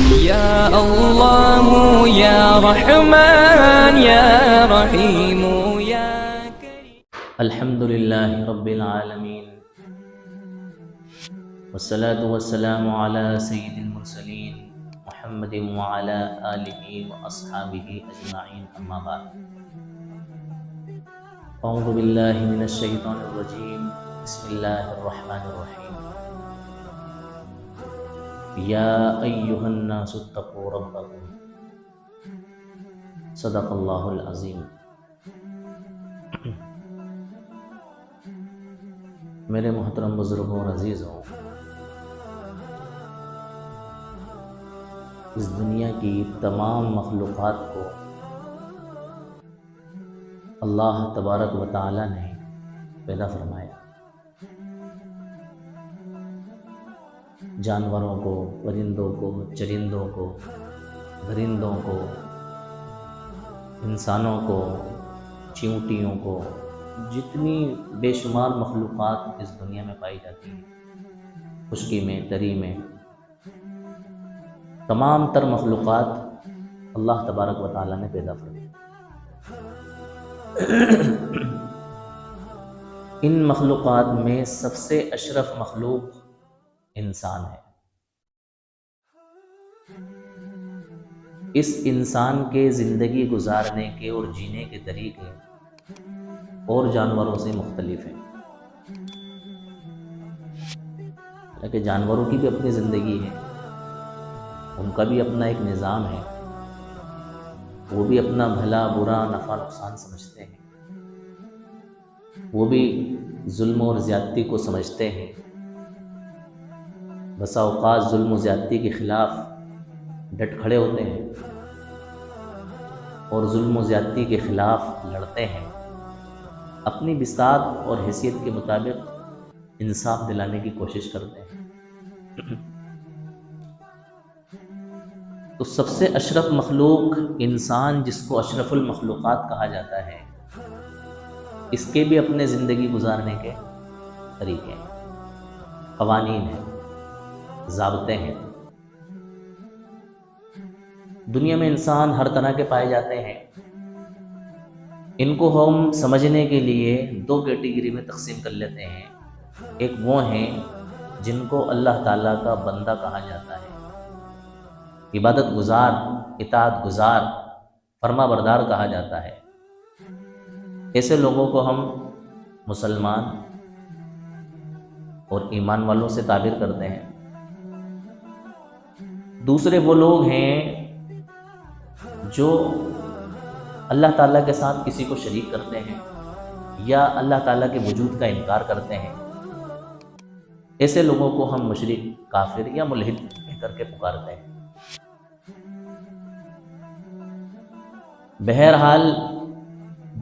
يا الله يا رحمن يا رحيم يا كريم. الحمد لله رب العالمين والصلاة والسلام على سيد المرسلين محمد وعلى آله وأصحابه أجمعين، أما بعد. أعوذ بالله من الشيطان الرجيم، بسم الله الرحمن الرحيم. يا أيها الناس اتقوا ربكم، صدق الله العظيم. میرے محترم بزرگوں اور عزیزوں، اس دنیا کی تمام مخلوقات کو اللہ تبارک و تعالی نے پیدا فرمایا. جانوروں کو، پرندوں کو، چرندوں کو، درندوں کو، انسانوں کو، چیونٹیوں کو، جتنی بے شمار مخلوقات اس دنیا میں پائی جاتی ہیں، خشکی میں، تری میں، تمام تر مخلوقات اللہ تبارک و تعالیٰ نے پیدا فرمائی. ان مخلوقات میں سب سے اشرف مخلوق انسان ہے. اس انسان کے زندگی گزارنے کے اور جینے کے طریقے اور جانوروں سے مختلف ہیں. حالانکہ جانوروں کی بھی اپنی زندگی ہے، ان کا بھی اپنا ایک نظام ہے، وہ بھی اپنا بھلا برا نفع نقصان سمجھتے ہیں، وہ بھی ظلم اور زیادتی کو سمجھتے ہیں. بسا اوقات ظلم و زیادتی کے خلاف ڈٹ کھڑے ہوتے ہیں اور ظلم و زیادتی کے خلاف لڑتے ہیں، اپنی بساط اور حیثیت کے مطابق انصاف دلانے کی کوشش کرتے ہیں. تو سب سے اشرف مخلوق انسان، جس کو اشرف المخلوقات کہا جاتا ہے، اس کے بھی اپنے زندگی گزارنے کے طریقے ہیں، قوانین ہیں، ضابطے ہیں. دنیا میں انسان ہر طرح کے پائے جاتے ہیں. ان کو ہم سمجھنے کے لیے دو کیٹیگری میں تقسیم کر لیتے ہیں. ایک وہ ہیں جن کو اللہ تعالیٰ کا بندہ کہا جاتا ہے، عبادت گزار، اطاعت گزار، فرما بردار کہا جاتا ہے. ایسے لوگوں کو ہم مسلمان اور ایمان والوں سے تعبیر کرتے ہیں. دوسرے وہ لوگ ہیں جو اللہ تعالیٰ کے ساتھ کسی کو شریک کرتے ہیں یا اللہ تعالیٰ کے وجود کا انکار کرتے ہیں. ایسے لوگوں کو ہم مشرک، کافر یا ملحد کہہ کر کے پکارتے ہیں. بہرحال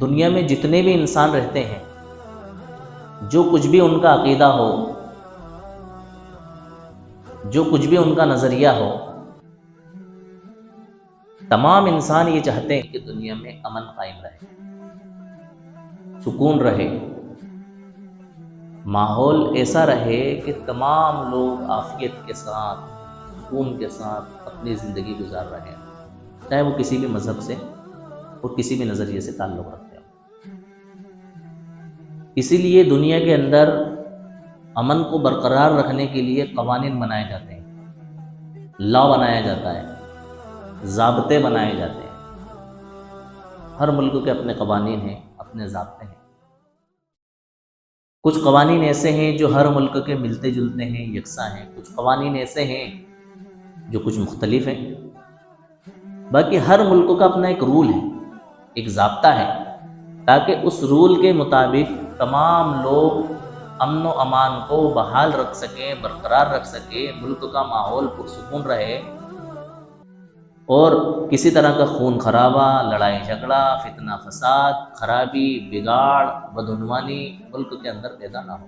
دنیا میں جتنے بھی انسان رہتے ہیں، جو کچھ بھی ان کا عقیدہ ہو، جو کچھ بھی ان کا نظریہ ہو، تمام انسان یہ چاہتے ہیں کہ دنیا میں امن قائم رہے، سکون رہے، ماحول ایسا رہے کہ تمام لوگ عافیت کے ساتھ، سکون کے ساتھ اپنی زندگی گزار رہے ہیں، چاہے وہ کسی بھی مذہب سے اور کسی بھی نظریے سے تعلق رکھتے ہیں. اسی لیے دنیا کے اندر امن کو برقرار رکھنے کے لیے قوانین بنائے جاتے ہیں، لا بنایا جاتا ہے، ضابطے بنائے جاتے ہیں. ہر ملک کے اپنے قوانین ہیں، اپنے ضابطے ہیں. کچھ قوانین ایسے ہیں جو ہر ملک کے ملتے جلتے ہیں، یکساں ہیں. کچھ قوانین ایسے ہیں جو کچھ مختلف ہیں. باقی ہر ملک کا اپنا ایک رول ہے، ایک ضابطہ ہے، تاکہ اس رول کے مطابق تمام لوگ امن و امان کو بحال رکھ سکیں، برقرار رکھ سکیں، ملک کا ماحول پرسکون رہے اور کسی طرح کا خون خرابہ، لڑائی جھگڑا، فتنہ فساد، خرابی، بگاڑ، بدعنوانی ملک کے اندر پیدا نہ ہو.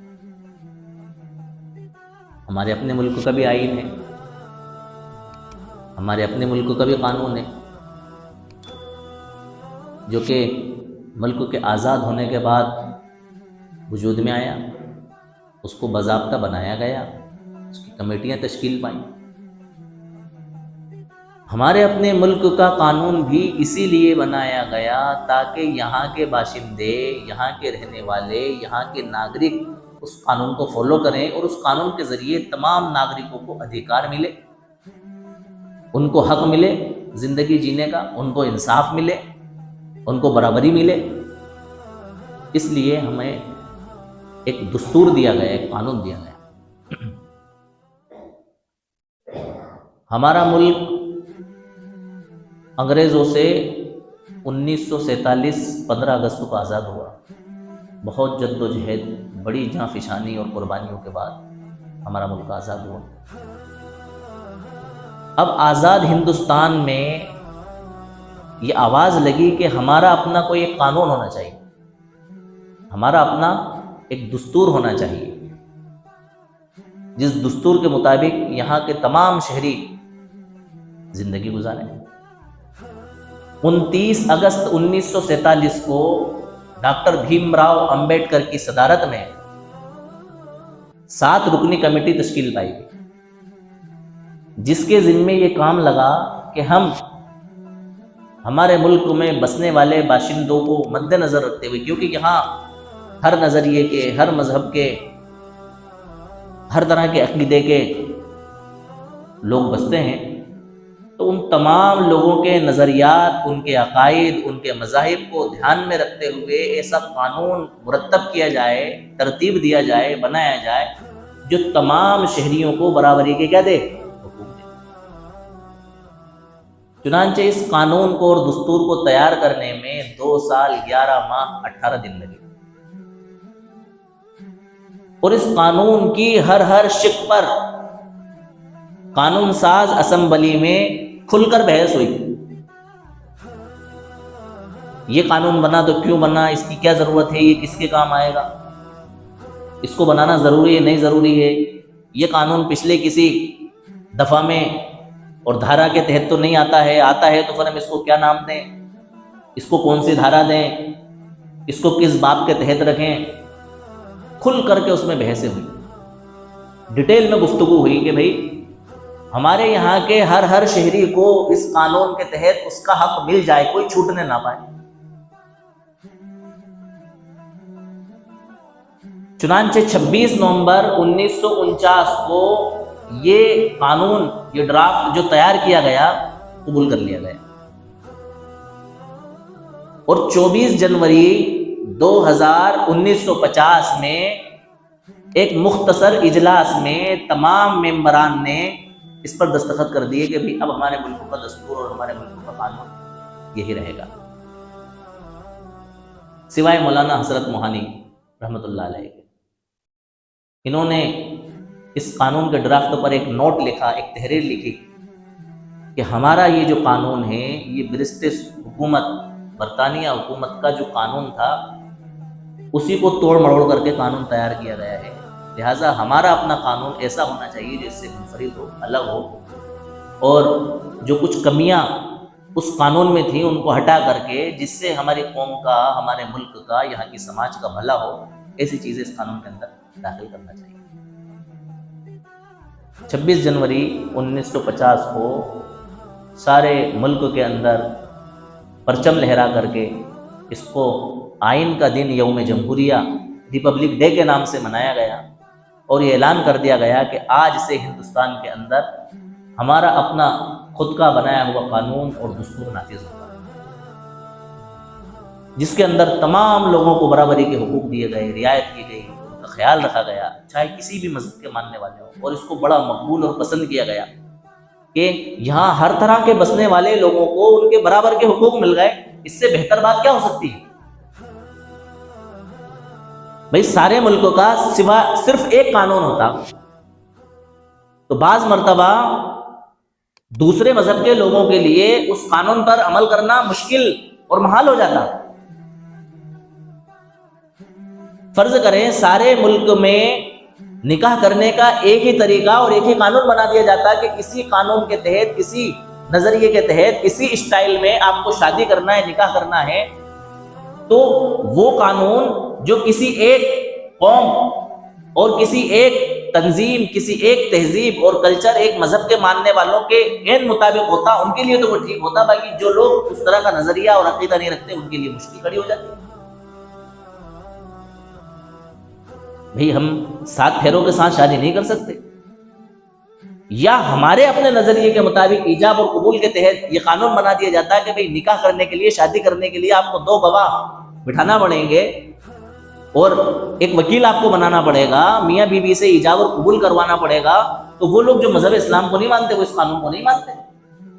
ہمارے اپنے ملک کا بھی آئین ہے، ہمارے اپنے ملک کا بھی قانون ہے، جو کہ ملک کے آزاد ہونے کے بعد وجود میں آیا، اس کو باضابطہ بنایا گیا، اس کی کمیٹیاں تشکیل پائیں. ہمارے اپنے ملک کا قانون بھی اسی لیے بنایا گیا تاکہ یہاں کے باشندے، یہاں کے رہنے والے، یہاں کے ناگرک اس قانون کو فالو کریں، اور اس قانون کے ذریعے تمام ناگرکوں کو ادھیکار ملے، ان کو حق ملے زندگی جینے کا، ان کو انصاف ملے، ان کو برابری ملے۔ اس لیے ہمیں ایک دستور دیا گیا، ایک قانون دیا گیا۔ ہمارا ملک انگریزوں سے 1947 15 اگست کو آزاد ہوا۔ بہت جد و جہد، بڑی جاں فشانی اور قربانیوں کے بعد ہمارا ملک آزاد ہوا۔ اب آزاد ہندوستان میں یہ آواز لگی کہ ہمارا اپنا کوئی ایک قانون ہونا چاہیے، ہمارا اپنا ایک دستور ہونا چاہیے، جس دستور کے مطابق یہاں کے تمام شہری زندگی گزاریں۔ 29 اگست 1947 کو ڈاکٹر بھیم راؤ امبیڈکر کی صدارت میں 7 رکنی کمیٹی تشکیل پائی گئی، جس کے ذمے یہ کام لگا کہ ہم ہمارے ملک میں بسنے والے باشندوں کو مد نظر رکھتے ہوئے، کیونکہ یہاں ہر نظریے کے، ہر مذہب کے، ہر طرح کے عقیدے کے لوگ بستے ہیں، تو ان تمام لوگوں کے نظریات، ان کے عقائد، ان کے مذاہب کو دھیان میں رکھتے ہوئے ایسا قانون مرتب کیا جائے، ترتیب دیا جائے، بنایا جائے جو تمام شہریوں کو برابری کے کیا دے، حقوق دے۔ چنانچہ اس قانون کو اور دستور کو تیار کرنے میں 2 سال 11 ماہ 18 دن لگے، اور اس قانون کی ہر شق پر قانون ساز اسمبلی میں کھل کر بحث ہوئی۔ یہ قانون بنا تو کیوں بنا، اس کی کیا ضرورت ہے، یہ کس کے کام آئے گا، اس کو بنانا ضروری ہے نہیں ضروری ہے، یہ قانون پچھلے کسی دفعہ میں اور دھارا کے تحت تو نہیں آتا ہے تو پھر ہم اس کو کیا نام دیں، اس کو کون سی دھارا دیں، اس کو کس باب کے تحت رکھیں۔ کھل کر کے اس میں بحثیں ہوئی، ڈیٹیل میں گفتگو ہوئی کہ بھئی ہمارے یہاں کے ہر شہری کو اس قانون کے تحت اس کا حق مل جائے، کوئی چھوٹنے نہ پائے۔ چنانچہ 26 نومبر 1949 کو یہ قانون، یہ ڈرافٹ جو تیار کیا گیا، قبول کر لیا گیا، اور 24 جنوری 1950 میں ایک مختصر اجلاس میں تمام ممبران نے اس پر دستخط کر دیے کہ اب ہمارے ملک کا دستور اور ہمارے ملک کا قانون یہی رہے گا، سوائے مولانا حضرت موہانی رحمۃ اللہ علیہ کے۔ انہوں نے اس قانون کے ڈرافٹ پر ایک نوٹ لکھا، ایک تحریر لکھی کہ ہمارا یہ جو قانون ہے، یہ برٹش حکومت، برطانیہ حکومت کا جو قانون تھا، اسی کو توڑ مروڑ کر کے قانون تیار کیا گیا ہے، لہٰذا ہمارا اپنا قانون ایسا ہونا چاہیے جس سے منفرد ہو، الگ ہو، اور جو کچھ کمیاں اس قانون میں تھیں ان کو ہٹا کر کے، جس سے ہماری قوم کا، ہمارے ملک کا، یہاں کی سماج کا بھلا ہو، ایسی چیزیں اس قانون کے اندر داخل کرنا چاہیے۔ 26 جنوری 1950 کو سارے ملک کے اندر پرچم لہرا کر کے اس کو آئین کا دن، یوم جمہوریہ، ریپبلک ڈے کے نام سے منایا گیا، اور یہ اعلان کر دیا گیا کہ آج سے ہندوستان کے اندر ہمارا اپنا خود کا بنایا ہوا قانون اور دستور نافذ ہوگا، جس کے اندر تمام لوگوں کو برابری کے حقوق دیے گئے، رعایت کی گئی، ان کا خیال رکھا گیا، چاہے کسی بھی مذہب کے ماننے والے ہوں، اور اس کو بڑا مقبول اور پسند کیا گیا کہ یہاں ہر طرح کے بسنے والے لوگوں کو ان کے برابر کے حقوق مل گئے۔ اس سے بہتر بات کیا ہو سکتی ہے؟ بھئی سارے ملکوں کا صرف ایک قانون ہوتا تو بعض مرتبہ دوسرے مذہب کے لوگوں کے لیے اس قانون پر عمل کرنا مشکل اور محال ہو جاتا۔ فرض کریں سارے ملک میں نکاح کرنے کا ایک ہی طریقہ اور ایک ہی قانون بنا دیا جاتا کہ کسی قانون کے تحت، کسی نظریے کے تحت، کسی اسٹائل میں آپ کو شادی کرنا ہے، نکاح کرنا ہے، تو وہ قانون جو کسی ایک قوم اور کسی ایک تنظیم، کسی ایک تہذیب اور کلچر، ایک مذہب کے ماننے والوں کے عین مطابق ہوتا، ان کے لیے تو وہ ٹھیک ہوتا، باقی جو لوگ اس طرح کا نظریہ اور عقیدہ نہیں رکھتے ان کے لیے مشکل کھڑی ہو جاتی ہے۔ بھئی ہم 7 پھیروں کے ساتھ شادی نہیں کر سکتے، یا ہمارے اپنے نظریے کے مطابق ایجاب اور قبول کے تحت یہ قانون بنا دیا جاتا ہے کہ بھئی نکاح کرنے کے لیے، شادی کرنے کے لیے آپ کو 2 گواہ بٹھانا پڑیں گے اور ایک وکیل آپ کو بنانا پڑے گا، میاں بیوی سے ایجاب اور قبول کروانا پڑے گا۔ تو وہ لوگ جو مذہب اسلام کو نہیں مانتے، وہ اس قانون کو نہیں مانتے،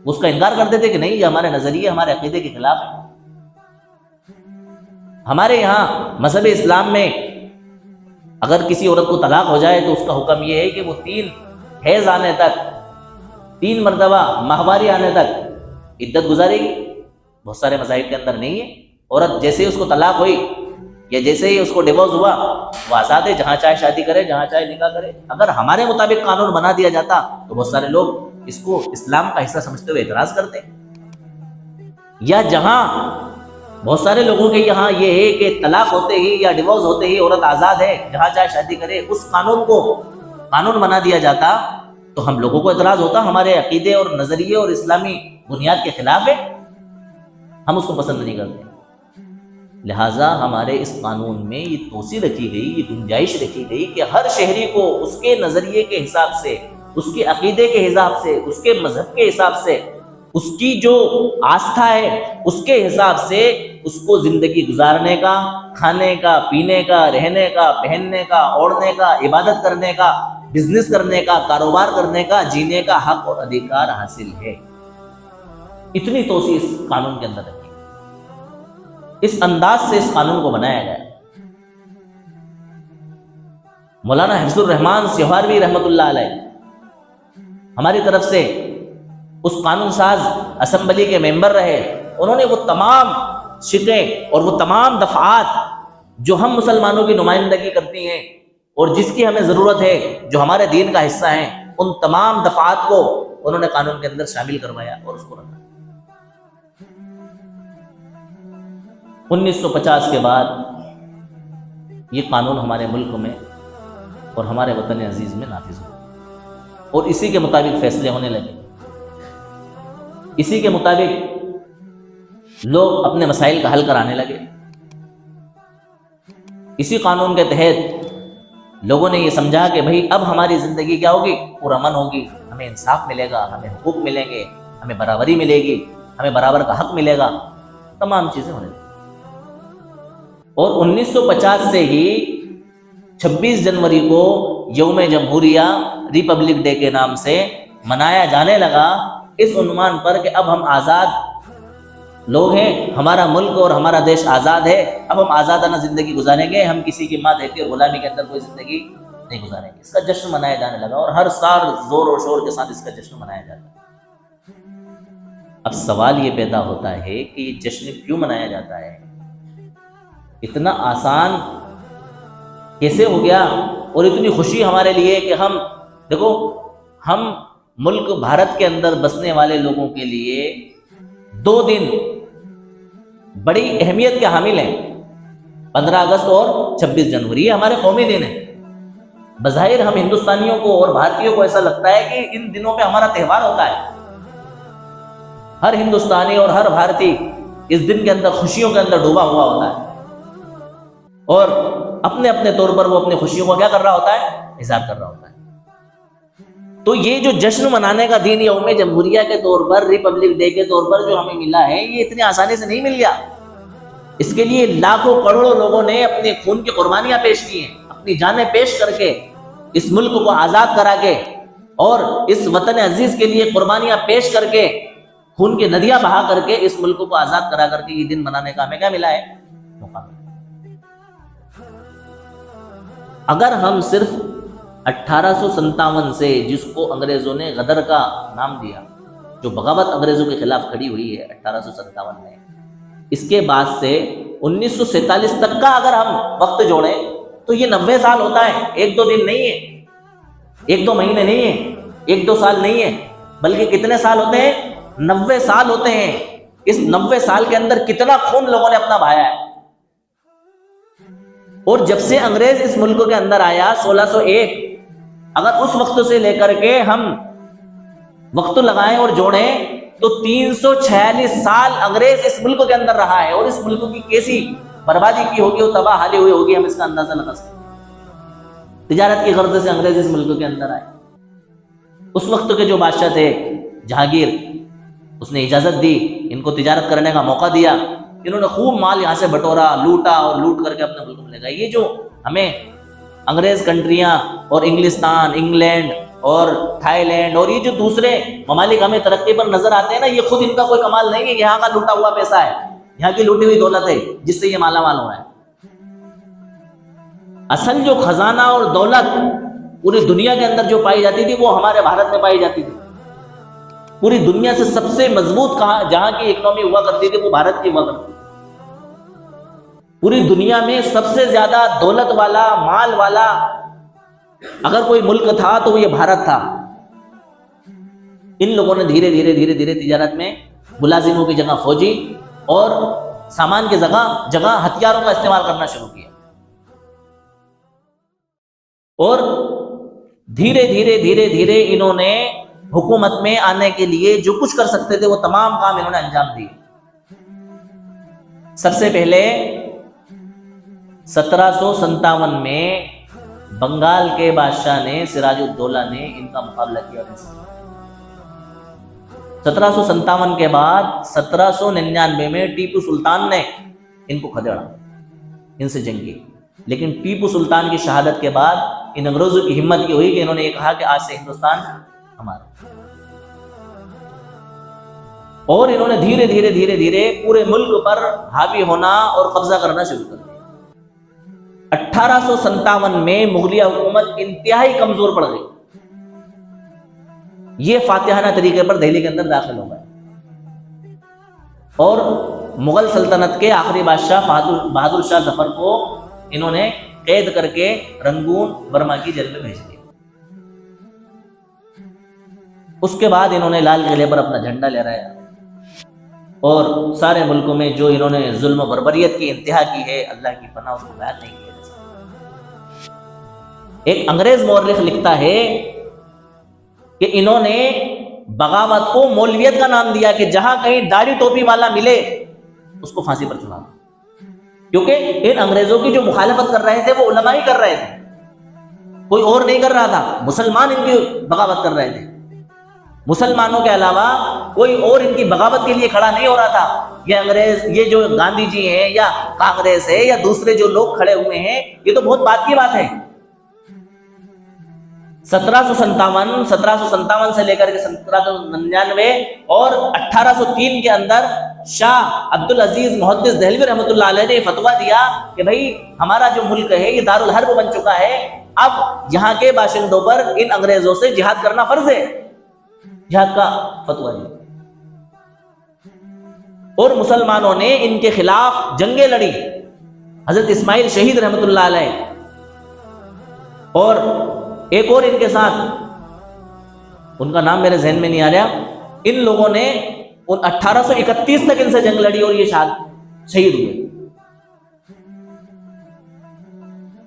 وہ اس کا انکار کر دیتے کہ نہیں، یہ ہمارے نظریے، ہمارے عقیدے کے خلاف ہے۔ ہمارے یہاں مذہب اسلام میں اگر کسی عورت کو طلاق ہو جائے تو اس کا حکم یہ ہے کہ وہ 3 حیض آنے تک، 3 مرتبہ ماہواری آنے تک عدت گزارے گی۔ بہت سارے مذاہب کے اندر نہیں ہے، عورت جیسے ہی اس کو طلاق ہوئی یا جیسے ہی اس کو ڈیورس ہوا وہ آزاد ہے، جہاں چاہے شادی کرے، جہاں چاہے نکاح کرے۔ اگر ہمارے مطابق قانون بنا دیا جاتا تو بہت سارے لوگ اس کو اسلام کا حصہ سمجھتے ہوئے اعتراض کرتے، یا جہاں بہت سارے لوگوں کے یہاں یہ ہے کہ طلاق ہوتے ہی یا ڈیورس ہوتے ہی عورت آزاد ہے، جہاں چاہے شادی کرے، اس قانون کو قانون بنا دیا جاتا تو ہم لوگوں کو اعتراض ہوتا، ہمارے عقیدے اور نظریے اور اسلامی بنیاد کے خلاف ہے، ہم اس کو پسند نہیں کرتے۔ لہٰذا ہمارے اس قانون میں یہ توسیع رکھی گئی، یہ گنجائش رکھی گئی کہ ہر شہری کو اس کے نظریے کے حساب سے، اس کے عقیدے کے حساب سے، اس کے مذہب کے حساب سے، اس کی جو آستھا ہے اس کے حساب سے اس کو زندگی گزارنے کا، کھانے کا، پینے کا، رہنے کا، پہننے کا، اوڑھنے کا، عبادت کرنے کا، بزنس کرنے کا، کاروبار کرنے کا، جینے کا حق اور ادھیکار حاصل ہے۔ اتنی توسیع اس قانون کے اندر رکھی، اس انداز سے اس قانون کو بنایا گیا۔ مولانا حفظ الرحمان سہاروی رحمۃ اللہ علیہ ہماری طرف سے اس قانون ساز اسمبلی کے ممبر رہے، انہوں نے وہ تمام شقیں اور وہ تمام دفعات جو ہم مسلمانوں کی نمائندگی کرتی ہیں اور جس کی ہمیں ضرورت ہے، جو ہمارے دین کا حصہ ہیں، ان تمام دفعات کو انہوں نے قانون کے اندر شامل کروایا اور اس کو رکھا۔ 1950 کے بعد یہ قانون ہمارے ملک میں اور ہمارے وطن عزیز میں نافذ ہوا اور اسی کے مطابق فیصلے ہونے لگے، اسی کے مطابق لوگ اپنے مسائل کا حل کرانے لگے۔ اسی قانون کے تحت لوگوں نے یہ سمجھا کہ بھئی اب ہماری زندگی کیا ہوگی، پرامن ہوگی، ہمیں انصاف ملے گا، ہمیں حقوق ملیں گے، ہمیں برابری ملے گی، ہمیں برابر کا حق ملے گا، تمام چیزیں ہونے لگی۔ اور 1950 سے ہی 26 جنوری کو یوم جمہوریہ، ریپبلک ڈے کے نام سے منایا جانے لگا، اس عنوان پر کہ اب ہم آزاد لوگ ہیں، ہمارا ملک اور ہمارا دیش آزاد ہے، اب ہم آزادانہ زندگی گزاریں گے، ہم کسی کی ماتحتی اور غلامی کے اندر کوئی زندگی نہیں گزاریں گے۔ اس کا جشن منایا جانے لگا اور ہر سال زور و شور کے ساتھ اس کا جشن منایا جاتا ہے۔ اب سوال یہ پیدا ہوتا ہے کہ یہ جشن کیوں منایا جاتا ہے؟ اتنا آسان کیسے ہو گیا اور اتنی خوشی ہمارے لیے کہ ہم دیکھو، ہم ملک بھارت کے اندر بسنے والے لوگوں کے لیے 2 دن بڑی اہمیت کے حامل ہیں، 15 اگست اور 26 جنوری، یہ ہمارے قومی دن ہیں۔ بظاہر ہم ہندوستانیوں کو اور بھارتیوں کو ایسا لگتا ہے کہ ان دنوں پہ ہمارا تہوار ہوتا ہے، ہر ہندوستانی اور ہر بھارتی اس دن کے اندر خوشیوں کے اندر ڈوبا ہوا ہوتا ہے اور اپنے اپنے طور پر وہ اپنی خوشیوں کو کیا کر رہا ہوتا ہے، اظہار کر رہا ہوتا ہے۔ تو یہ جو جشن منانے کا دن یوم جمہوریہ کے طور پر، ریپبلک ڈے کے طور پر جو ہمیں ملا ہے، یہ اتنی آسانی سے نہیں مل گیا۔ اس کے لیے لاکھوں کروڑوں لوگوں نے اپنے خون کی قربانیاں پیش کی ہیں، اپنی جانیں پیش کر کے اس ملک کو آزاد کرا کے اور اس وطن عزیز کے لیے قربانیاں پیش کر کے، خون کی ندیاں بہا کر کے اس ملک کو آزاد کرا کر کے یہ دن منانے کا ہمیں کیا ملا ہے، موقع ملا۔ اگر ہم صرف 1857 سے، جس کو انگریزوں نے غدر کا نام دیا، جو بغاوت انگریزوں کے خلاف کھڑی ہوئی ہے 1857 میں، اس کے بعد سے 1947 تک کا اگر ہم وقت جوڑیں تو یہ 90 سال ہوتا ہے، 1-2 دن نہیں ہے، 1-2 مہینے نہیں ہے، 1-2 سال نہیں ہے، بلکہ کتنے سال ہوتے ہیں، 90 سال ہوتے ہیں۔ اس 90 سال کے اندر کتنا خون لوگوں نے اپنا بہایا ہے۔ اور جب سے انگریز اس ملک کے اندر آیا 1601، اگر اس وقت سے لے کر کے ہم وقت لگائیں اور جوڑیں تو 346 سال انگریز اس ملک کے اندر رہا ہے، اور اس ملک کی کیسی بربادی کی ہوگی اور تباہ حالی ہوئی ہوگی، ہم اس کا اندازہ لگا سکتے ہیں۔ تجارت کی غرض سے انگریز اس ملک کے اندر آئے۔ اس وقت کے جو بادشاہ تھے جہانگیر، اس نے اجازت دی، ان کو تجارت کرنے کا موقع دیا، انہوں نے خوب مال یہاں سے بٹورا، لوٹا اور لوٹ کر کے اپنے ملک میں لے گئے۔ یہ جو ہمیں انگریز کنٹریاں اور انگلستان، انگلینڈ اور تھائی لینڈ اور یہ جو دوسرے ممالک ہمیں ترقی پر نظر آتے ہیں نا، یہ خود ان کا کوئی کمال نہیں ہے، یہاں کا لوٹا ہوا پیسہ ہے، یہاں کی لوٹی ہوئی دولت ہے جس سے یہ مالا مال ہوا ہے۔ اصل جو خزانہ اور دولت پوری دنیا کے اندر جو پائی جاتی تھی وہ ہمارے بھارت میں پائی جاتی تھی۔ پوری دنیا سے سب سے مضبوط جہاں کی اکنامی ہوا کرتی تھی وہ بھارت کی ہوا کرتی تھی۔ پوری دنیا میں سب سے زیادہ دولت والا، مال والا اگر کوئی ملک تھا تو وہ یہ بھارت تھا۔ ان لوگوں نے دھیرے دھیرے دھیرے دھیرے تجارت میں ملازموں کی جگہ فوجی اور سامان کی جگہ ہتھیاروں کا استعمال کرنا شروع کیا، اور دھیرے دھیرے دھیرے دھیرے انہوں نے حکومت میں آنے کے لیے جو کچھ کر سکتے تھے وہ تمام کام انہوں نے انجام دیے۔ سب سے پہلے 1757 میں بنگال کے بادشاہ نے سراج الدولہ نے ان کا مقابلہ کیا۔ 1757 کے بعد 1799 میں ٹیپو سلطان نے ان کو کھدیڑا، ان سے جنگ کی، لیکن ٹیپو سلطان کی شہادت کے بعد ان انگریزوں کی ہمت یہ ہوئی کہ انہوں نے یہ کہا کہ آج سے ہندوستان ہمارا، اور انہوں نے دھیرے دھیرے دھیرے دھیرے پورے ملک پر حاوی ہونا اور قبضہ کرنا شروع کر دیا۔ 1857 میں مغلیہ حکومت انتہائی کمزور پڑ گئی، یہ فاتحانہ طریقے پر دہلی کے اندر داخل ہو گئے، اور مغل سلطنت کے آخری بادشاہ بہادر شاہ ظفر کو انہوں نے قید کر کے رنگون برما کی جیل میں بھیج دیا۔ اس کے بعد انہوں نے لال قلعے پر اپنا جھنڈا لہرایا، اور سارے ملکوں میں جو انہوں نے ظلم و بربریت کی انتہا کی ہے، اللہ کی پناہ اس کو بیان نہیں کیا جا سکتا۔ ایک انگریز مورخ لکھتا ہے کہ انہوں نے بغاوت کو مولویت کا نام دیا، کہ جہاں کہیں داڑھی ٹوپی والا ملے اس کو پھانسی پر چڑھا دو، کیونکہ ان انگریزوں کی جو مخالفت کر رہے تھے وہ علماء ہی کر رہے تھے، کوئی اور نہیں کر رہا تھا، مسلمان ان کی بغاوت کر رہے تھے، مسلمانوں کے علاوہ کوئی اور ان کی بغاوت کے لیے کھڑا نہیں ہو رہا تھا۔ یہ انگریز، یہ جو گاندھی جی ہیں یا کانگریس ہے یا دوسرے جو لوگ کھڑے ہوئے ہیں، یہ تو بہت بات کی بات ہے۔ 1757 سے لے کر کے 1799 اور 1803 کے اندر شاہ عبدالعزیز محدث دہلوی رحمۃ اللہ علیہ نے فتویٰ دیا کہ بھائی ہمارا جو ملک ہے یہ دارالحرب بن چکا ہے، اب یہاں کے باشندوں پر ان انگریزوں سے جہاد کرنا فرض ہے، جہاد کا فتویٰ دیا، اور مسلمانوں نے ان کے خلاف جنگیں لڑی۔ حضرت اسماعیل شہید رحمۃ اللہ علیہ اور ایک اور ان کے ساتھ، ان کا نام میرے ذہن میں نہیں آ رہا، ان لوگوں نے 1831 تک ان سے جنگ لڑی اور یہ شہید ہوئے،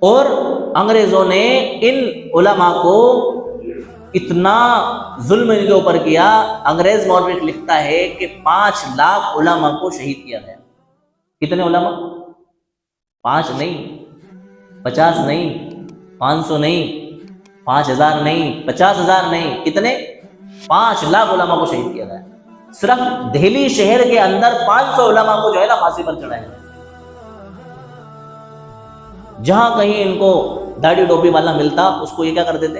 اور انگریزوں نے ان علماء کو اتنا ظلم ان کے اوپر کیا۔ انگریز مورخ لکھتا ہے کہ 5 لاکھ علماء کو شہید کیا گیا۔ کتنے علماء؟ 5 نہیں، 50 نہیں، 500 نہیں، 5000 نہیں، 50,000 نہیں، کتنے؟ 5 لاکھ علماء کو شہید کیا گیا۔ صرف دہلی شہر کے اندر 500 علماء کو جو ہے نا پھانسی پر چڑھایا گیا۔ جہاں کہیں ان کو داڑھی ٹوپی والا ملتا اس کو یہ کیا کر دیتے؟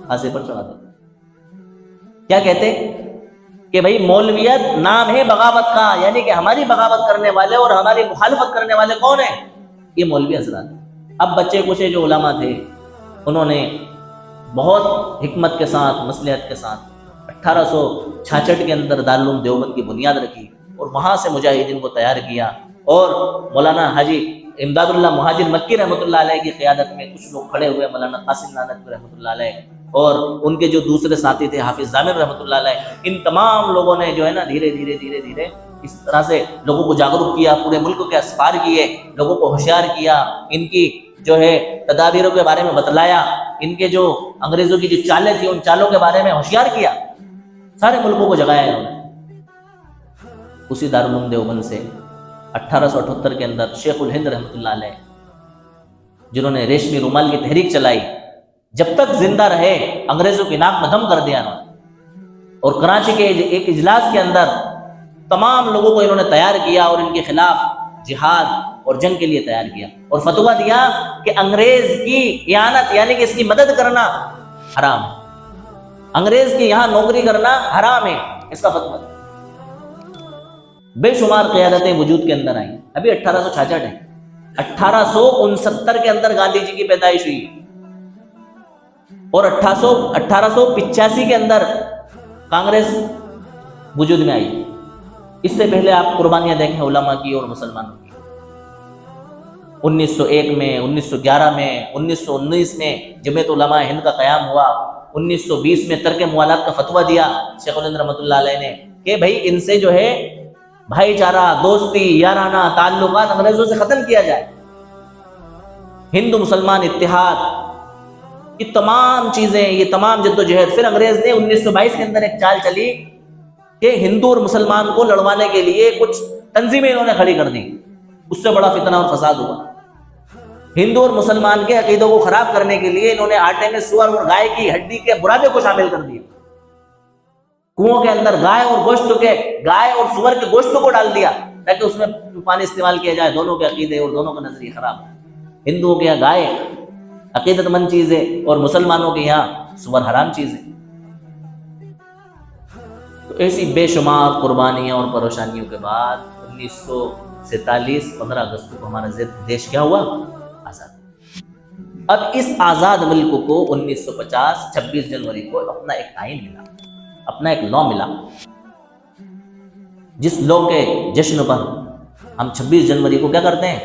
پھانسی پر چڑھا دیتے۔ کیا کہتے کہ بھائی مولویت نام ہے بغاوت کا، یعنی کہ ہماری بغاوت کرنے والے اور ہماری مخالفت کرنے والے کون ہیں؟ یہ مولوی حضرات۔ اب بچے کچھ جو علماء تھے انہوں نے بہت حکمت کے ساتھ، مصلحت کے ساتھ 1866 کے اندر دارالعلوم دیوبند کی بنیاد رکھی، اور وہاں سے مجاہدین کو تیار کیا، اور مولانا حاجی امداد اللہ مہاجر مکی رحمۃ اللہ علیہ کی قیادت میں کچھ لوگ کھڑے ہوئے، مولانا قاسم نانوتوی رحمۃ اللہ علیہ اور ان کے جو دوسرے ساتھی تھے حافظ ضامر رحمۃ اللہ علیہ، ان تمام لوگوں نے جو ہے نا دھیرے دھیرے دھیرے دھیرے اس طرح سے لوگوں کو جاگرک کیا، پورے ملک کے اسفار کیے، لوگوں کو ہوشیار کیا، ان کی جو ہے تدابیروں کے بارے میں بتلایا، ان کے جو انگریزوں کی جو چالیں تھیں ان چالوں کے بارے میں ہوشیار کیا، سارے ملکوں کو جگایا انہوں نے۔ اسی دارالعلوم دیوبند سے 1878 کے اندر شیخ الہند رحمۃ اللہ علیہ، جنہوں نے ریشمی رومال کی تحریک چلائی، جب تک زندہ رہے انگریزوں کی ناک میں دم کر دیا انہوں نے، اور کراچی کے ایک اجلاس کے اندر تمام لوگوں کو انہوں نے تیار کیا اور ان کے خلاف جہاد اور جنگ کے لیے تیار کیا، اور فتویٰ دیا کہ انگریز کی اعانت یعنی کہ اس کی مدد کرنا حرام ہے، انگریز کی یہاں نوکری کرنا حرام ہے، اس کا فتویٰ۔ بے شمار قیادتیں وجود کے اندر آئیں، ابھی 1866 ہے، 1869 کے اندر گاندھی جی کی پیدائش ہوئی، اور 1885 کے اندر کانگریس وجود میں آئی۔ اس سے پہلے آپ قربانیاں دیکھیں علماء کی اور مسلمانوں کی۔ 1901 میں، 1911 میں، 1919 میں جمعیت علماء ہند کا قیام ہوا، 1920 میں ترک موالات کا فتویٰ دیا شیخ الہند رحمۃ اللہ علیہ نے کہ بھائی ان سے جو ہے بھائی چارہ، دوستی، یارانہ تعلقات انگریزوں سے ختم کیا جائے، ہندو مسلمان اتحاد، یہ تمام چیزیں، یہ تمام جدوجہد۔ پھر انگریز نے 1922 کے اندر ایک چال چلی کہ ہندو اور مسلمان کو لڑوانے کے لیے کچھ تنظیمیں انہوں نے کھڑی کر دی، اس سے بڑا فتنہ اور فساد ہوا۔ ہندو اور مسلمان کے عقیدوں کو خراب کرنے کے لیے انہوں نے آٹے میں سور اور گائے کی ہڈی کے برادے کو شامل کر دیا، کنووں کے اندر گائے اور سور کے گوشت کو ڈال دیا تاکہ اس میں پانی استعمال کیا جائے۔ دونوں کے عقیدے اور دونوں کا نظریہ خراب، ہندوؤں کے یہاں گائے عقیدت مند چیز ہے اور مسلمانوں کے یہاں سور حرام چیز ہے۔ تو ایسی بے شمار قربانیاں اور پریشانیوں کے بعد 1947 15 اگست کو ہمارا دیش کیا ہوا؟ آزاد۔ اب اس آزاد ملک کو 1950 26 جنوری کو اپنا ایک آئین ملا، اپنا ایک لا ملا، جس لا کے جشن پر ہم 26 جنوری کو کیا کرتے ہیں؟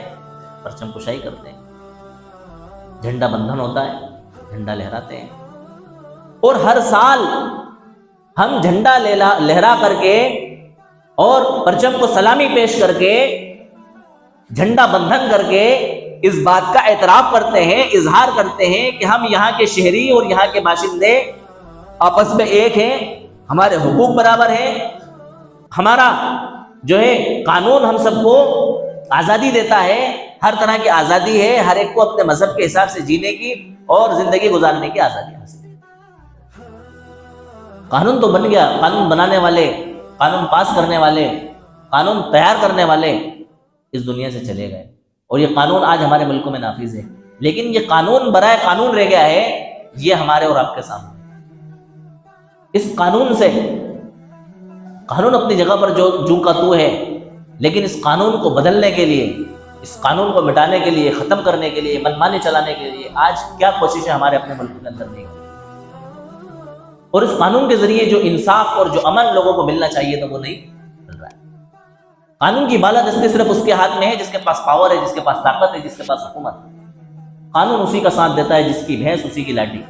پرچم کشائی کرتے ہیں، جھنڈا بندھن ہوتا ہے، جھنڈا لہراتے ہیں، اور ہر سال ہم جھنڈا لہرا کر کے اور پرچم کو سلامی پیش کر کے، جھنڈا بندھن کر کے اس بات کا اعتراف کرتے ہیں، اظہار کرتے ہیں کہ ہم یہاں کے شہری اور یہاں کے باشندے آپس میں ایک ہیں، ہمارے حقوق برابر ہیں، ہمارا جو ہے قانون ہم سب کو آزادی دیتا ہے، ہر طرح کی آزادی ہے، ہر ایک کو اپنے مذہب کے حساب سے جینے کی اور زندگی گزارنے کی آزادی حاصل ہے۔ قانون تو بن گیا، قانون بنانے والے، قانون پاس کرنے والے، قانون تیار کرنے والے اس دنیا سے چلے گئے، اور یہ قانون آج ہمارے ملکوں میں نافذ ہے، لیکن یہ قانون برائے قانون رہ گیا ہے، یہ ہمارے اور آپ کے سامنے۔ اس قانون سے، قانون اپنی جگہ پر جو کا تو ہے، لیکن اس قانون کو بدلنے کے لیے، اس قانون کو مٹانے کے لیے، ختم کرنے کے لیے، منمانی چلانے کے لیے آج کیا کوششیں ہمارے اپنے ملک کے اندر نہیں ہوئی، اور اس قانون کے ذریعے جو انصاف اور جو امن لوگوں کو ملنا چاہیے تھا وہ نہیں مل رہا ہے۔ قانون کی بالادستی صرف اس کے ہاتھ میں ہے جس کے پاس پاور ہے، جس کے پاس طاقت ہے، جس کے پاس حکومت ہے۔ قانون اسی کا ساتھ دیتا ہے جس کی بھینس اسی کی لاٹھی۔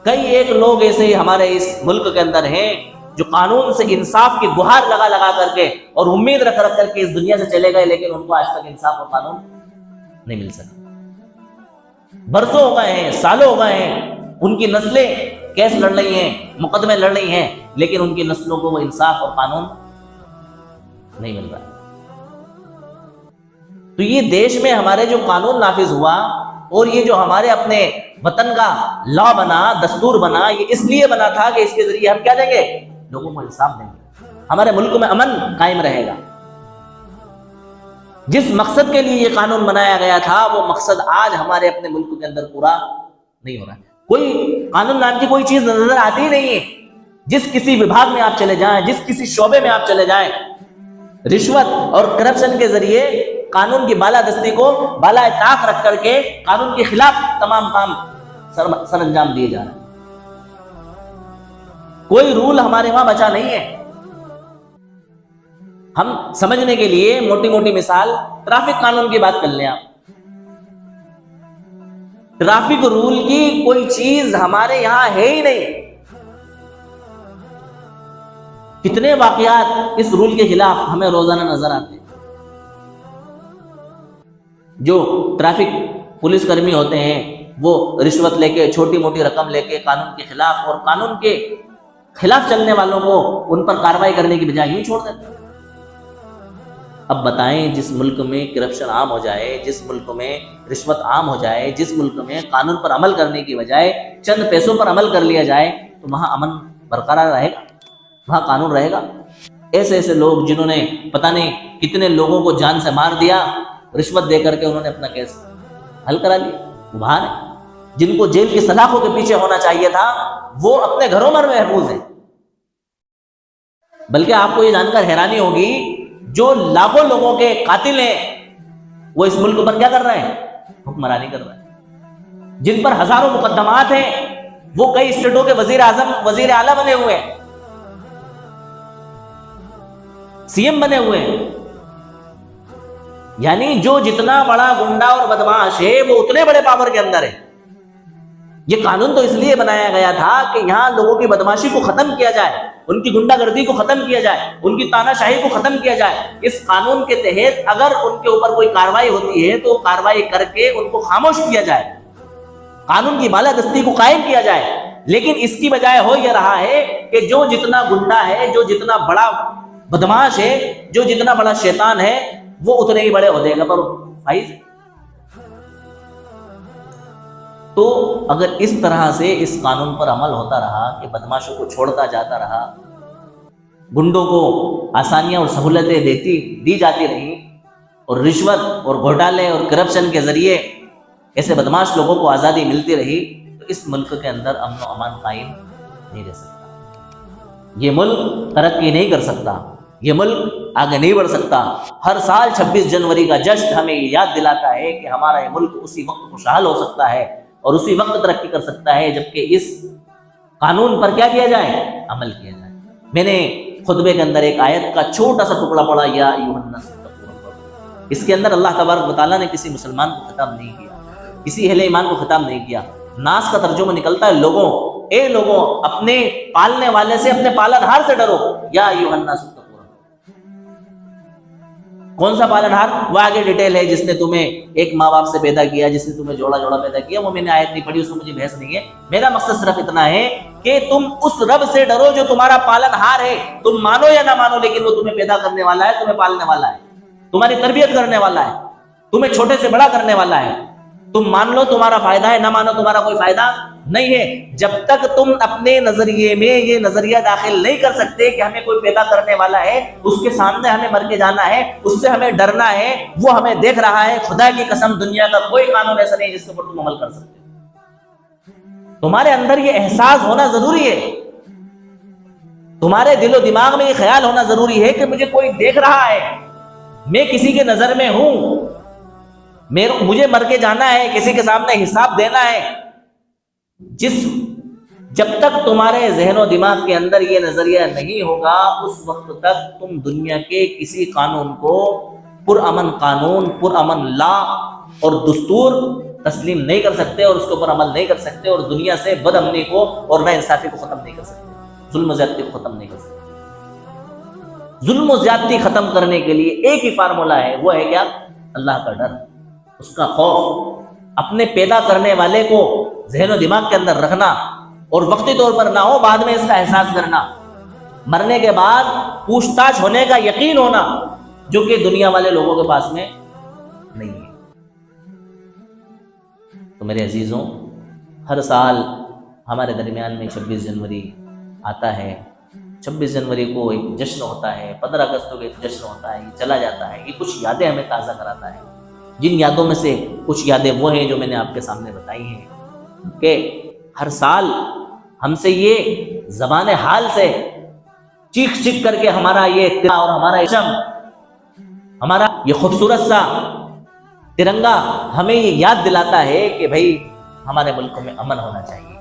کئی ایک لوگ ایسے ہمارے اس ملک کے اندر ہیں جو قانون سے انصاف کی گہار لگا کر کے اور امید رکھ کر کے اس دنیا سے چلے گئے، لیکن ان کو آج تک انصاف اور قانون نہیں مل سکا۔ برسوں ہو گئے ہیں، سالوں ہو گئے ہیں، ان کی نسلیں کیس لڑ رہی ہیں، مقدمے لڑ رہی ہیں، لیکن ان کی نسلوں کو وہ انصاف اور قانون نہیں مل رہا۔ تو یہ دیش میں ہمارے جو قانون نافذ ہوا اور یہ جو ہمارے اپنے وطن کا لا بنا، دستور بنا، یہ اس لیے بنا تھا کہ اس کے ذریعے ہم کیا دیں گے؟ لوگوں کو انصاف دیں گے، ہمارے ملک میں امن قائم رہے گا۔ جس مقصد کے لیے یہ قانون بنایا گیا تھا وہ مقصد آج ہمارے اپنے ملک کے اندر پورا نہیں ہو رہا ہے۔ کوئی قانون نام کی کوئی چیز نظر آتی ہی نہیں ہے۔ جس کسی وبھاگ میں آپ چلے جائیں، جس کسی شعبے میں آپ چلے جائیں، رشوت اور کرپشن کے ذریعے قانون کی بالادستی کو بالائے طاق رکھ کر کے قانون کے خلاف تمام کام سر انجام دیے جا رہے ہیں۔ کوئی رول ہمارے وہاں بچا نہیں ہے۔ ہم سمجھنے کے لیے موٹی موٹی مثال ٹریفک قانون کی بات کر لیں آپ۔ ٹریفک رول کی کوئی چیز ہمارے یہاں ہے ہی نہیں۔ کتنے واقعات اس رول کے خلاف ہمیں روزانہ نظر آتے ہیں۔ جو ٹریفک پولیس کرمی ہوتے ہیں وہ رشوت لے کے چھوٹی موٹی رقم لے کے قانون کے خلاف اور قانون کے خلاف چلنے والوں کو ان پر کارروائی کرنے کی بجائے یوں چھوڑ دیتے ہیں۔ اب بتائیں، جس ملک میں کرپشن عام ہو جائے، جس ملک میں رشوت عام ہو جائے، جس ملک میں قانون پر عمل کرنے کی بجائے چند پیسوں پر عمل کر لیا جائے تو وہاں امن برقرار رہے گا؟ وہاں قانون رہے گا؟ ایسے ایسے لوگ جنہوں نے پتہ نہیں کتنے لوگوں کو جان سے مار دیا رشوت دے کر کے، انہوں نے اپنا کیس حل کرا لیا، وہ باہر ہیں۔ جن کو جیل کی سلاخوں کے پیچھے ہونا چاہیے تھا وہ اپنے گھروں میں محفوظ ہیں۔ بلکہ آپ کو یہ جان کر حیرانی ہوگی، جو لاکھوں لوگوں کے قاتل ہیں وہ اس ملک پر کیا کر رہے ہیں؟ حکمرانی کر رہے ہیں۔ جن پر ہزاروں مقدمات ہیں وہ کئی اسٹیٹوں کے وزیر اعظم، وزیر اعلیٰ بنے ہوئے ہیں، سی ایم بنے ہوئے ہیں۔ یعنی جو جتنا بڑا گنڈا اور بدماش ہے وہ اتنے بڑے پاور کے اندر ہے۔ یہ قانون تو اس لیے بنایا گیا تھا کہ یہاں لوگوں کی بدماشی کو ختم کیا جائے، ان کی گنڈا گردی کو ختم کیا جائے، ان کی تانا شاہی کو ختم کیا جائے۔ اس قانون کے تحت اگر ان کے اوپر کوئی کارروائی ہوتی ہے تو کارروائی کر کے ان کو خاموش کیا جائے، قانون کی بالادستی کو قائم کیا جائے۔ لیکن اس کی بجائے ہو یہ رہا ہے کہ جو جتنا گنڈا ہے، جو جتنا بڑا بدماش ہے، جو جتنا بڑا شیطان ہے، وہ اتنے ہی بڑے عہدے پر فائز ہے۔ تو اگر اس طرح سے اس قانون پر عمل ہوتا رہا کہ بدماشوں کو چھوڑتا جاتا رہا، گنڈوں کو آسانیاں اور سہولتیں دی جاتی رہیں، اور رشوت اور گھوٹالے اور کرپشن کے ذریعے ایسے بدماش لوگوں کو آزادی ملتی رہی، تو اس ملک کے اندر امن و امان قائم نہیں رہ سکتا، یہ ملک ترقی نہیں کر سکتا، یہ ملک آگے نہیں بڑھ سکتا۔ ہر سال 26 جنوری کا جشن ہمیں یہ یاد دلاتا ہے کہ ہمارا یہ ملک اسی وقت خوشحال ہو سکتا ہے اور اسی وقت ترقی کر سکتا ہے جبکہ اس قانون پر کیا کیا جائے؟ عمل کیا جائے۔ میں نے خطبے کے اندر ایک آیت کا چھوٹا سا ٹکڑا پڑھا، یا ایھا الناس اتقوا ربکم۔ اس کے اندر اللہ تبارک و تعالیٰ نے کسی مسلمان کو خطاب نہیں کیا، کسی اہل ایمان کو خطاب نہیں کیا۔ ناس کا ترجمہ نکلتا ہے لوگوں، اے لوگوں اپنے پالنے والے سے، اپنے پالن ہار سے ڈرو، یا ایھا الناس اتقوا۔ کون سا پالن ہار؟ وہ آگے ڈیٹیل ہے، جس نے تمہیں ایک ماں باپ سے پیدا کیا، جس نے تمہیں جوڑا جوڑا پیدا کیا، وہ میں نے آیت نہیں پڑھی، اس میں مجھے بحث نہیں ہے۔ میرا مقصد صرف اتنا ہے کہ تم اس رب سے ڈرو جو تمہارا پالن ہار ہے، تم مانو یا نہ مانو لیکن وہ تمہیں پیدا کرنے والا ہے، تمہیں پالنے والا ہے، تمہاری تربیت کرنے والا ہے، تمہیں چھوٹے سے بڑا کرنے والا ہے۔ تم مان لو تمہارا فائدہ ہے، نہ مانو تمہارا کوئی فائدہ نہیں ہے۔ جب تک تم اپنے نظریے میں یہ نظریہ داخل نہیں کر سکتے کہ ہمیں کوئی پیدا کرنے والا ہے، اس کے سامنے ہمیں مر کے جانا ہے، اس سے ہمیں ڈرنا ہے، وہ ہمیں دیکھ رہا ہے، خدا کی قسم دنیا کا کوئی قانون ایسا نہیں جس کے اوپر تم عمل کر سکتے۔ تمہارے اندر یہ احساس ہونا ضروری ہے، تمہارے دل و دماغ میں یہ خیال ہونا ضروری ہے کہ مجھے کوئی دیکھ رہا ہے، میں کسی کے نظر میں ہوں، مجھے مر کے جانا ہے، کسی کے سامنے حساب دینا ہے۔ جب تک تمہارے ذہن و دماغ کے اندر یہ نظریہ نہیں ہوگا، اس وقت تک تم دنیا کے کسی قانون کو پرامن قانون، پرامن لا اور دستور تسلیم نہیں کر سکتے اور اس کے اوپر عمل نہیں کر سکتے، اور دنیا سے بد امنی کو اور نا انصافی کو ختم نہیں کر سکتے، ظلم و زیادتی کو ختم نہیں کر سکتے۔ ظلم و زیادتی ختم کرنے کے لیے ایک ہی فارمولہ ہے، وہ ہے کیا؟ اللہ کا ڈر، اس کا خوف، اپنے پیدا کرنے والے کو ذہن و دماغ کے اندر رکھنا، اور وقتی طور پر نہ ہو، بعد میں اس کا احساس کرنا، مرنے کے بعد پوچھ تاچھ ہونے کا یقین ہونا، جو کہ دنیا والے لوگوں کے پاس میں نہیں ہے۔ تو میرے عزیزوں، ہر سال ہمارے درمیان میں 26 جنوری آتا ہے۔ 26 جنوری کو ایک جشن ہوتا ہے، 15 اگست کو ایک جشن ہوتا ہے، یہ چلا جاتا ہے، یہ کچھ یادیں ہمیں تازہ کراتا ہے۔ جن یادوں میں سے کچھ یادیں وہ ہیں جو میں نے آپ کے سامنے بتائی ہیں کہ ہر سال ہم سے یہ زبان حال سے چیخ چیخ کر کے ہمارا یہ ترنگا اور ہمارا شم، ہمارا یہ خوبصورت سا ترنگا ہمیں یہ یاد دلاتا ہے کہ بھائی ہمارے ملک میں امن ہونا چاہیے،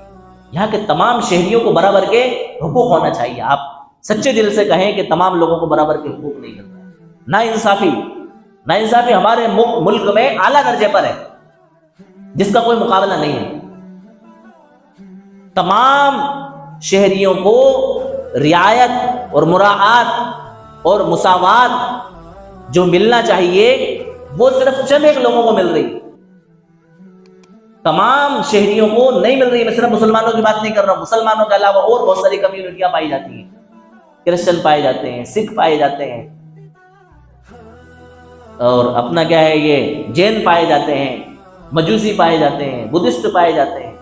یہاں کے تمام شہریوں کو برابر کے حقوق ہونا چاہیے۔ آپ سچے دل سے کہیں کہ تمام لوگوں کو برابر کے حقوق نہیں ملتا ہے۔ نا انصافی ہمارے ملک میں اعلیٰ درجے پر ہے، جس کا کوئی مقابلہ نہیں ہے۔ تمام شہریوں کو رعایت اور مراعات اور مساوات جو ملنا چاہیے وہ صرف چند ایک لوگوں کو مل رہی ہے، تمام شہریوں کو نہیں مل رہی ہے۔ میں صرف مسلمانوں کی بات نہیں کر رہا ہوں، مسلمانوں کے علاوہ اور بہت ساری کمیونٹیاں پائی جاتی ہیں، کرسچن پائے جاتے ہیں، سکھ پائے جاتے ہیں، اور اپنا کیا ہے یہ جین پائے جاتے ہیں، مجوسی پائے جاتے ہیں، بدھسٹ پائے جاتے ہیں،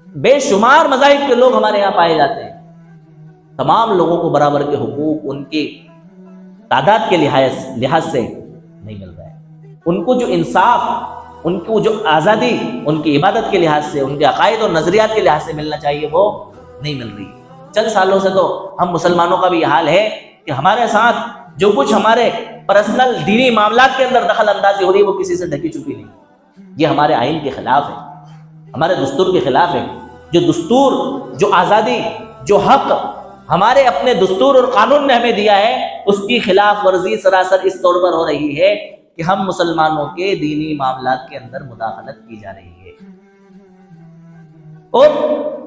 بے شمار مذاہب کے لوگ ہمارے یہاں پائے جاتے ہیں۔ تمام لوگوں کو برابر کے حقوق ان کی تعداد کے لحاظ سے نہیں مل رہا ہے، ان کو جو انصاف، ان کو جو آزادی ان کی عبادت کے لحاظ سے، ان کے عقائد اور نظریات کے لحاظ سے ملنا چاہیے وہ نہیں مل رہی۔ چند سالوں سے تو ہم مسلمانوں کا بھی یہ حال ہے کہ ہمارے ساتھ جو کچھ ہمارے پرسنل دینی معاملات کے اندر دخل اندازی ہو رہی ہے وہ کسی سے ڈھکی چھپی نہیں۔ یہ ہمارے آئین کے خلاف ہے، ہمارے دستور کے خلاف ہے۔ جو دستور، جو آزادی، جو حق ہمارے اپنے دستور اور قانون نے ہمیں دیا ہے، اس کی خلاف ورزی سراسر اس طور پر ہو رہی ہے کہ ہم مسلمانوں کے دینی معاملات کے اندر مداخلت کی جا رہی ہے، اور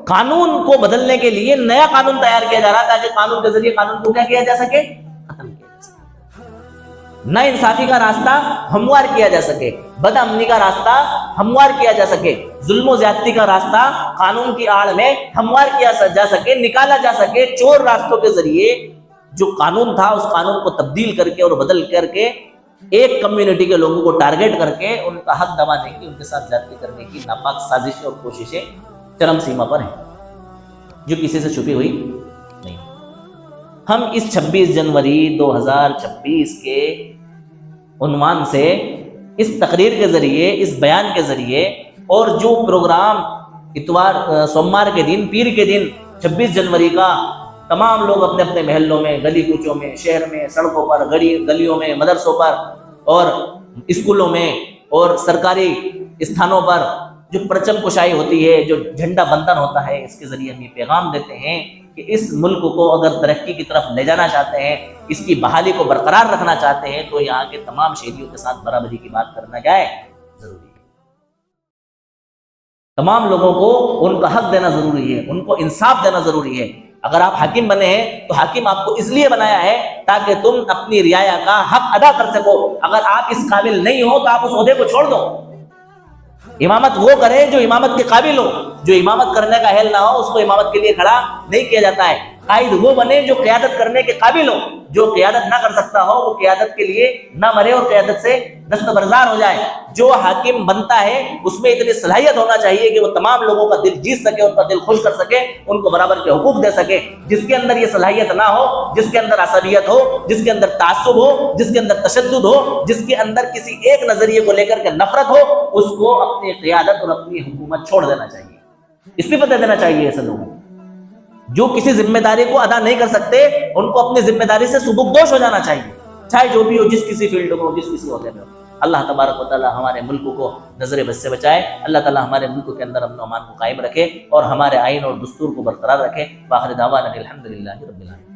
قانون کو بدلنے کے لیے نیا قانون تیار کیا جا رہا ہے تاکہ قانون کے ذریعے قانون کو کیا کیا جا سکے، ختم کیا جا سکے، نا انصافی کا راستہ ہموار کیا جا سکے، بد امنی کا راستہ ہموار کیا جا سکے، ظلم و زیادتی کا راستہ قانون کی آڑ میں ہموار کیا جا سکے، نکالا جا سکے۔ چور راستوں کے ذریعے جو قانون تھا اس قانون کو تبدیل کر کے اور بدل کر کے ایک کمیونٹی کے لوگوں کو ٹارگٹ کر کے ان کا حق دبانے کی، ان کے ساتھ زیادتی کرنے کی ناپاک سازشیں اور کوششیں چرم سیما پر ہیں، جو کسی سے چھپی ہوئی نہیں۔ ہم اس 26 جنوری 2026 کے عنوان سے، اس تقریر کے ذریعے، اس بیان کے ذریعے، اور جو پروگرام سوموار کے دن، پیر کے دن 26 جنوری کا تمام لوگ اپنے اپنے محلوں میں، گلی کوچوں میں، شہر میں، سڑکوں پر، گلیوں میں، مدرسوں پر اور اسکولوں میں اور سرکاری استھانوں پر جو پرچم کشائی ہوتی ہے، جو جھنڈا بندھن ہوتا ہے، اس کے ذریعے ہم یہ پیغام دیتے ہیں کہ اس ملک کو اگر ترقی کی طرف لے جانا چاہتے ہیں، اس کی بحالی کو برقرار رکھنا چاہتے ہیں، تو یہاں کے تمام شہریوں کے ساتھ برابری کی بات کرنا کیا ہے، ضروری ہے۔ تمام لوگوں کو ان کا حق دینا ضروری ہے، ان کو انصاف دینا ضروری ہے۔ اگر آپ حاکم بنے ہیں تو حاکم آپ کو اس لیے بنایا ہے تاکہ تم اپنی رعایا کا حق ادا کر سکو۔ اگر آپ اس قابل نہیں ہو تو آپ اس عہدے کو چھوڑ دو۔ امامت وہ کرے جو امامت کے قابل ہو، جو امامت کرنے کا اہل نہ ہو اس کو امامت کے لیے کھڑا نہیں کیا جاتا ہے۔ قائد وہ بنے جو قیادت کرنے کے قابل ہو، جو قیادت نہ کر سکتا ہو وہ قیادت کے لیے نہ مرے اور قیادت سے دستبردار ہو جائے۔ جو حاکم بنتا ہے اس میں اتنی صلاحیت ہونا چاہیے کہ وہ تمام لوگوں کا دل جیت سکے، ان کا دل خوش کر سکے، ان کو برابر کے حقوق دے سکے۔ جس کے اندر یہ صلاحیت نہ ہو، جس کے اندر عصبیت ہو، جس کے اندر تعصب ہو، جس کے اندر تشدد ہو، جس کے اندر کسی ایک نظریے کو لے کر کے نفرت ہو، اس کو اپنی قیادت اور اپنی حکومت چھوڑ دینا چاہیے، استعفا دے دینا چاہیے۔ ایسے لوگوں جو کسی ذمہ داری کو ادا نہیں کر سکتے ان کو اپنی ذمہ داری سے سبکدوش ہو جانا چاہیے، چاہے جو بھی ہو، جس کسی فیلڈ میں ہو، جس کسی عہدے میں ہو۔ اللہ تبارک و تعالی ہمارے ملک کو نظر بد سے بچائے، اللہ تعالی ہمارے ملک کے اندر امن و امان کو قائم رکھے اور ہمارے آئین اور دستور کو برقرار رکھے۔ وآخر دعوانا الحمدللہ رب العالمین۔